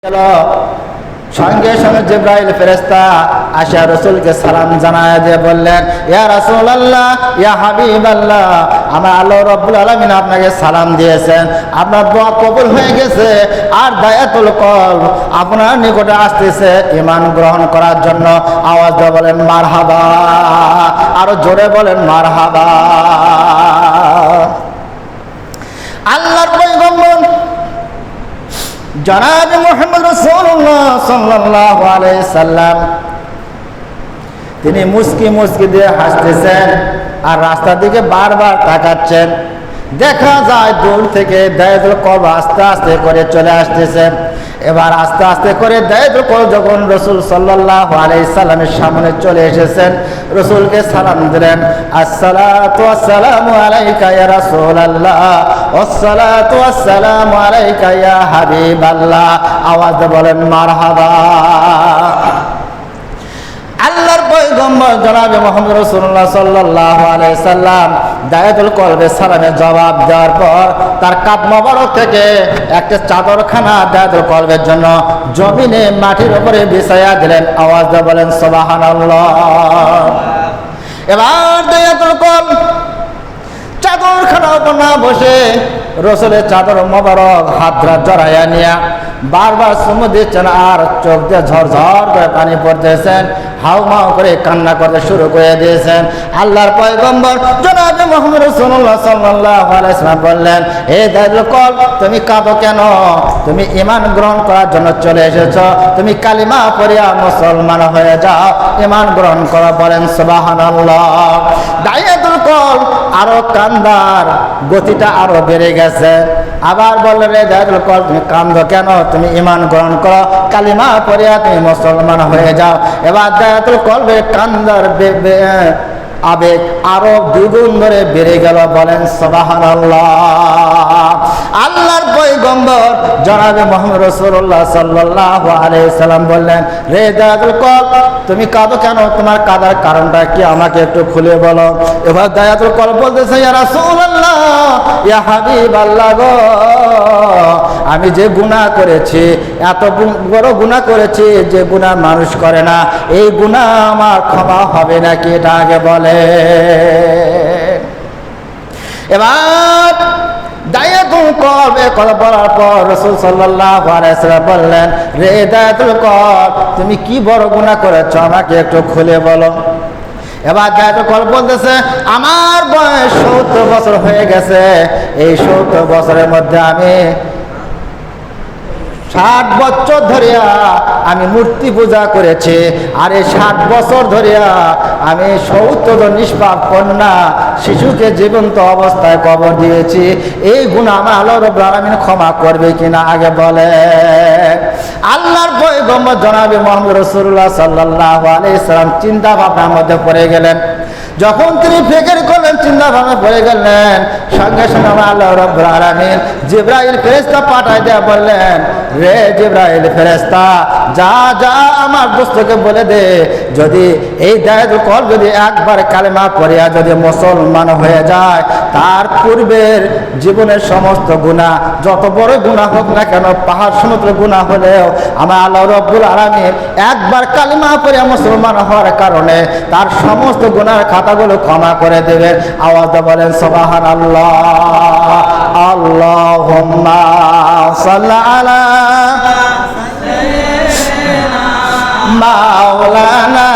গেল। সঙ্গে সঙ্গে জিবরাইল ফেরেশতা আসিয়া রাসূলকে সালাম জানায় দিয়ে বললেন, ইয়া রাসূলুল্লাহ, ইয়া হাবিবাল্লাহ, আমার আল্লাহ রাব্বুল আলামিন আপনাকে সালাম দিয়েছেন, আপনার দোয়া কবুল হয়ে গেছে, আর দায়াতুল কলব আপনার নিকটে আসতেছে ঈমান গ্রহণ করার জন্য। আওয়াজ দিয়ে বলেন মারহাবা, আরো জোরে বলেন মারহাবা। আল্লাহর পয়গম্বর জনাব মুহাম্মদ রাসূলুল্লাহ সাল্লাল্লাহু আলাইহি সাল্লাম তিনি মুস্কি মুস্কি দিয়ে হাসতেছেন আর রাস্তার দিকে বারবার তাকাচ্ছেন। দেখা যায় দূর থেকে দায়াতুল কলব আস্তে আস্তে করে চলে আসতেছে। এবার আস্তে আস্তে করে দায়াতুল কলব যখন রাসূল সাল্লাল্লাহু আলাইহি সাল্লামের সামনে চলে এসেছেন, রাসূলকে সালাম দিলেন, আসসালাতু ওয়াসসালামু আলাইকা ইয়া রাসূলুল্লাহ, আসসালাতু ওয়াসসালামু আলাইকা ইয়া হাবিবাল্লাহ। আওয়াজ বলেন মারহাবা। আল্লাহর পয়গম্বর জনাবে মুহাম্মদ রাসূলুল্লাহ সাল্লাল্লাহু আলাইহি সাল্লাম দায়াতুল কলবের সালামের জবাব দেওয়ার পর তার কাঁধ মোবারক থেকে একটা চাদরখানা দায়াতুল কলবের জন্য জমিনে মাটির উপরে বিছায়া দিলেন। আওয়াজ দিয়ে বলেন সুবহানাল্লাহ। এবার দায়াতুল কলব চাদরখানার উপর না বসে রাসূলের চাদর মোবারক হাত ধরে জড়াইয়া নিয়া বারবার চুমু দিচ্ছেন আর চোখ দিয়ে ঝরঝর করে পানি পড়তেছেন, হাউমাউ করে কান্না করতে শুরু করে দিয়েছেন। আল্লাহর পয়গম্বর জনাবে মুহাম্মদ রাসূলুল্লাহ সাল্লাল্লাহু আলাইহি ওয়াসাল্লাম বললেন, হে দায়াতুল কলব, তুমি কাঁদো কেন? তুমি ঈমান গ্রহণ করার জন্য চলে এসেছো, তুমি কালিমা পড়িয়া মুসলমান হয়ে যাও, ঈমান গ্রহণ করো। বলেন সুবহানাল্লাহ। দায়াতুল কলব আরো কান্দার গতিটা আরো বেড়ে গেছে। আবার বললেন, হে দায়াতুল কলব, তুমি কান্দো কেন? তুমি ঈমান গ্রহণ করো, কালিমা পড়িয়া তুমি মুসলমান হয়ে যাও। এবার দায়াতুল কলবের কান্দার আবেগ আরো দ্বিগুণ ধরে বেড়ে গেল। বলেন সুবহানাল্লাহ। আল্লাহর পয়গম্বর জনাবে মুহাম্মদ রাসূলুল্লাহ সাল্লাল্লাহু আলাইহি সাল্লাম বললেন, রে দায়াতুল কলব, তুমি কাঁদো কেন? তোমার কাঁদার কারণটা কি আমাকে একটু খুলে বলো। এবার দায়াতুল কলব বলতেছে, ইয়া রাসূলুল্লাহ, ইয়া হাবিবাল্লাহ গো, আমি যে গুনাহ করেছি, এত বড় গুনাহ করেছি যে গুনাহ মানুষ করে না, এই গুনাহ আমার ক্ষমা হবে নাকি এটা আগে বলে। এবার দায়াতুল কলব কথা বলার পর রাসূল সাল্লাল্লাহু আলাইহি ওয়াসাল্লাম বললেন, রে দায়াতুল কলব, তুমি কি বড় গুনাহ করেছো আমাকে একটু খুলে বলো। এবার দায়াতুল কলব বলতেছে, আমার বয়স 70 বছর হয়ে গেছে, এই 70 বছরের মধ্যে আমি 60 বছর ধরিয়া আমি মূর্তি পূজা করেছি, আর এই 60 বছর ধরিয়া আমি 70 নিষ্পাপ কন্যা শিশুকে জীবন্ত অবস্থায় কবর দিয়েছি। এই গুনাহ আমার আল্লাহ রাব্বুল আলামিন ক্ষমা করবে কিনা আগে বলে। আল্লাহর পয়গম্বর জনাবে মুহাম্মদ রাসূলুল্লাহ সাল্লাল্লাহু আলাইহি সাল্লাম চিন্তা ভাবনার মধ্যে পড়ে গেলেন। যখন তিনি ফিকির করলেন, চিন্তা ভাবনা পড়ে গেলেন, সঙ্গে সঙ্গে আল্লাহ রাব্বুল আলামিন জিবরাইল ফেরেশতা পাঠায় দেয়া বললেন, রে জিবরাইল ফেরেশতা, যা যা আমার দোস্তকে বলে দে, যদি এই দায়াতুল কলব যদি একবার কালেমা পড়িয়া যদি মুসলমান হয়ে যায়, তার পূর্বের জীবনের সমস্ত গুনাহ, যত বড় গুনাহ হোক না কেন, পাহাড় সমুদ্র গুনাহ হলেও আমার আল্লাহ রাব্বুল আলামিন একবার কালেমা পড়িয়া মুসলমান হওয়ার কারণে তার সমস্ত গুনাহের খাতাগুলো ক্ষমা করে দেবেন। আওয়াজ বলেন সুবহানাল্লাহ। আল্লাহুম্মা সাল্লি আলা মাওলানা